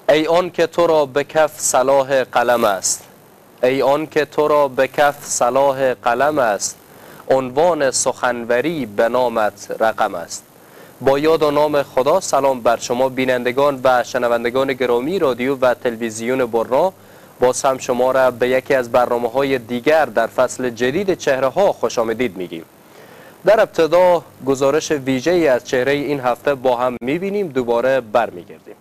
ای آن که تو را به کف صلاح قلم است، ای آن که تو را به کف صلاح قلم است، عنوان سخنوری به نامت رقم است. با یاد و نام خدا سلام بر شما بینندگان و شنوندگان گرامی رادیو و تلویزیون برنا. باز هم شما را به یکی از برنامه‌های دیگر در فصل جدید چهره ها خوش آمدید میگیم. در ابتدا گزارش ویژه‌ای از چهره این هفته با هم میبینیم، دوباره برمیگردیم.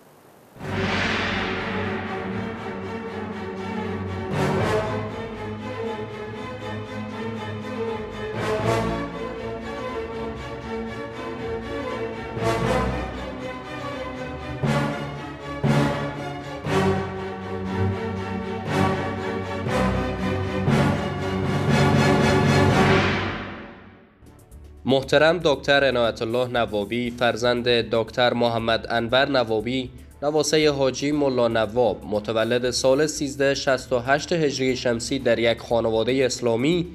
محترم دکتر عنایت الله نوابی، فرزند دکتر محمد انور نوابی، نواسه حاجی ملا نواب، متولد سال 1368 هجری شمسی در یک خانواده اسلامی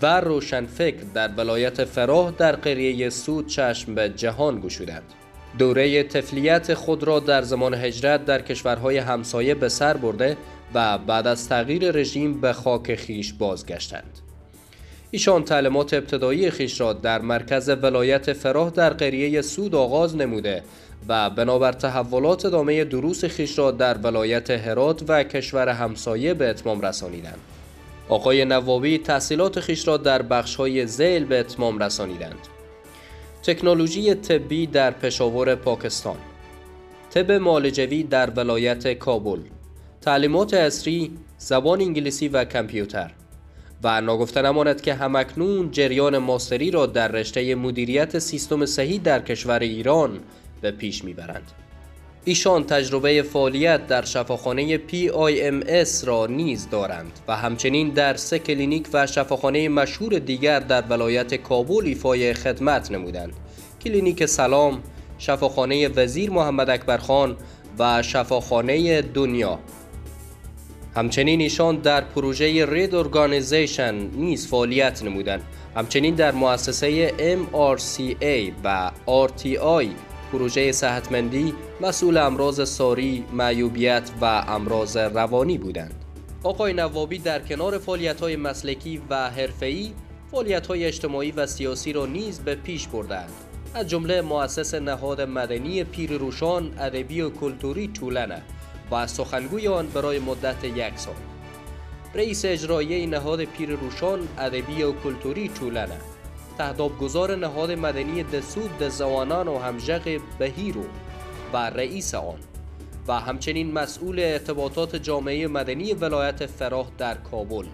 و روشنفکر در ولایت فراه در قریه سود چشم به جهان گشودند. دوره طفلیت خود را در زمان هجرت در کشورهای همسایه به سر برده و بعد از تغییر رژیم به خاک خیش بازگشتند. ایشان تعلیمات ابتدایی خیش را در مرکز ولایت فراه در قریه سود آغاز نموده و بنابر تحولات ادامه دروس خیش را در ولایت هرات و کشور همسایه به اتمام رسانیدند. آقای نوابی تحصیلات خیش را در بخش‌های ذیل به اتمام رسانیدند. تکنولوژی طبی در پشاور پاکستان، طب معالجوی در ولایت کابل، تعلیمات عصری، زبان انگلیسی و کامپیوتر. و ناگفته نماند که همکنون جریان ماستری را در رشته مدیریت سیستم صحی در کشور ایران به پیش میبرند. ایشان تجربه فعالیت در شفاخانه PIMS را نیز دارند و همچنین در 3 کلینیک و شفاخانه مشهور دیگر در ولایت کابل ایفای خدمت نمودند: کلینیک سلام، شفاخانه وزیر محمد اکبرخان و شفاخانه دنیا. همچنین ایشان در پروژه رید ارگانیزیشن نیز فعالیت نمودند. همچنین در مؤسسه MRCA و RTI پروژه صحتمندی مسئول امراض ساری، معیوبیت و امراض روانی بودند. آقای نوابی در کنار فعالیت‌های مسلکی و حرفه‌ای، فعالیت‌های اجتماعی و سیاسی را نیز به پیش بردند. از جمله مؤسس نهاد مدنی پیر روشان ادبی و کلتوری طولنه و سخنگوی آن برای مدت 1 سال. رئیس اجرایی نهاد پیر روشان ادبی و کلتوری طولنه، تهدابگزار نهاد مدنی دسود دزوانان و همژغ بهیرو و رئیس آن و همچنین مسئول ارتباطات جامعه مدنی ولایت فراه در کابل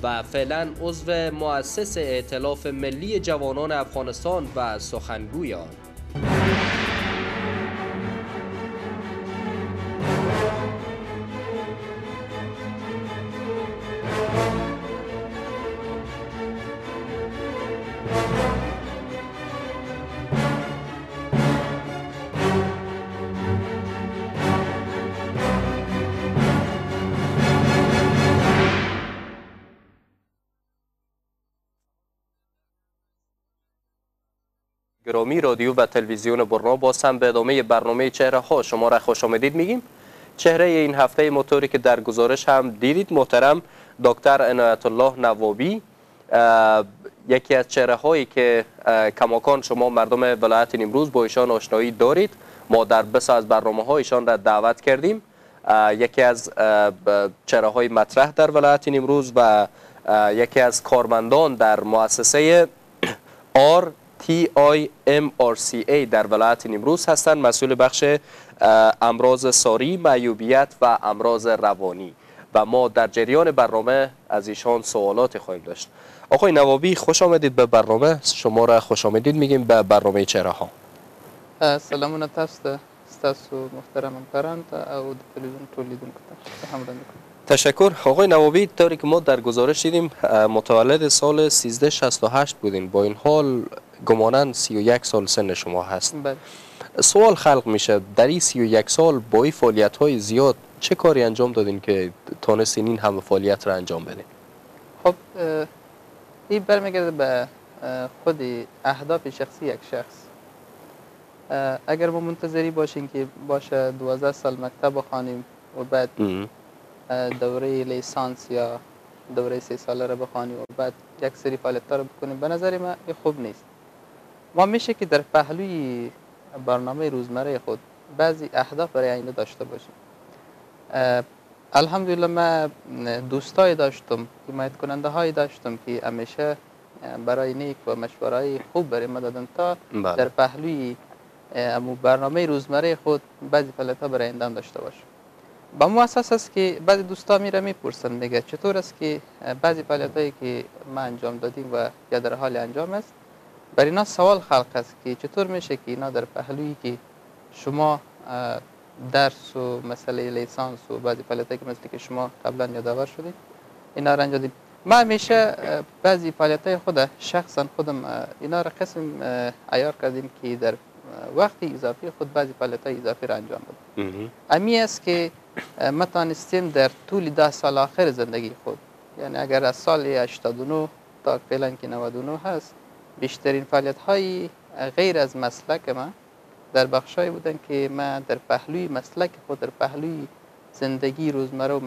و فعلا عضو مؤسس ائتلاف ملی جوانان افغانستان و سخنگوی آن. گرامی رادیو و تلویزیون برنا، باز هم به ادامه برنامه چهره ها شما را خوش آمدید میگیم. چهره این هفته موتوری که در گزارش هم دیدید، محترم دکتر عنایت الله نوابی، یکی از چهره هایی که کماکان شما مردم ولایت نیمروز با ایشان آشنایی دارید. ما در بسیاری از برنامه ها ایشان را دعوت کردیم. یکی از چهره های مطرح در ولایت نیمروز و یکی از کارمندان در مؤسسه RTI در ولایت نیمروز هستند، مسئول بخش امراض ساری، معیوبیت و امراض روانی و ما در جریان برنامه از ایشان سوالات خواهیم داشت. آقای نوابی خوش آمدید به برنامه. شما را خوش آمدید میگیم به برنامه چهره ها. سلامونه تاسو ته، ستاسو محترم همکاران ته او د تلویزیون ټول لیدونکو ته هم وړاندې کوم. تشکر. آقای نوابی، طوری که ما در گزارش دیدیم متولد سال 1368 بودین، با این حال گماناً 31 سال سن شما هست. بله. سوال خلق میشه در این 31 سال با این فعالیت های زیاد چه کاری انجام دادین که تانستین این همه فعالیت را انجام بدین؟ خب این برمیگرده به خود اهداف شخصی یک شخص. اگر ما منتظری باشیم که باشه 12 سال مکتب بخوانیم و بعد دوره لیسانس یا دوره 3 ساله را بخوانیم و بعد یک سری فعالیت‌ها را بکنیم، به نظر من این خوب نیست. ما میشه که در پهلوی برنامه روزمره خود بعضی اهداف برای آینده داشته باشیم. الحمدلله من دوستای داشتم، حمایت کننده هایی داشتم که همیشه برای نیک و مشورهای خوب برای ما دادن تا در پهلوی برنامه روزمره خود بعضی فعالیت‌ها برای آینده داشته باشم. با مو اساس است که بعضی دوستا میره میپرسن میگه چطور است که بعضی فعالیتایی که ما انجام دادیم و یا در حال انجام است، بر اینا سوال خلق است که چطور میشه که اینا در پهلویی که شما درس و مسئله لیسانس و بعضی فعالیتایی که مثل که شما قبلا یادآور شدید اینا را انجام دادیم. ما همیشه بعضی فعالیتای خود شخصا خودم اینا را قسم عیار کردیم که در وقت اضافی خود بعضی فعالیت‌های اضافی را انجام بدیم. امی است که ما توانستیم در طول 10 سال آخر زندگی خود، یعنی اگر از سال 89 تا فعلا که 99 هست، بیشترین فعالیت‌های غیر از مسلک ما در بخشایی بودن که ما در پهلوی مسلک خود، در پهلوی زندگی روزمره و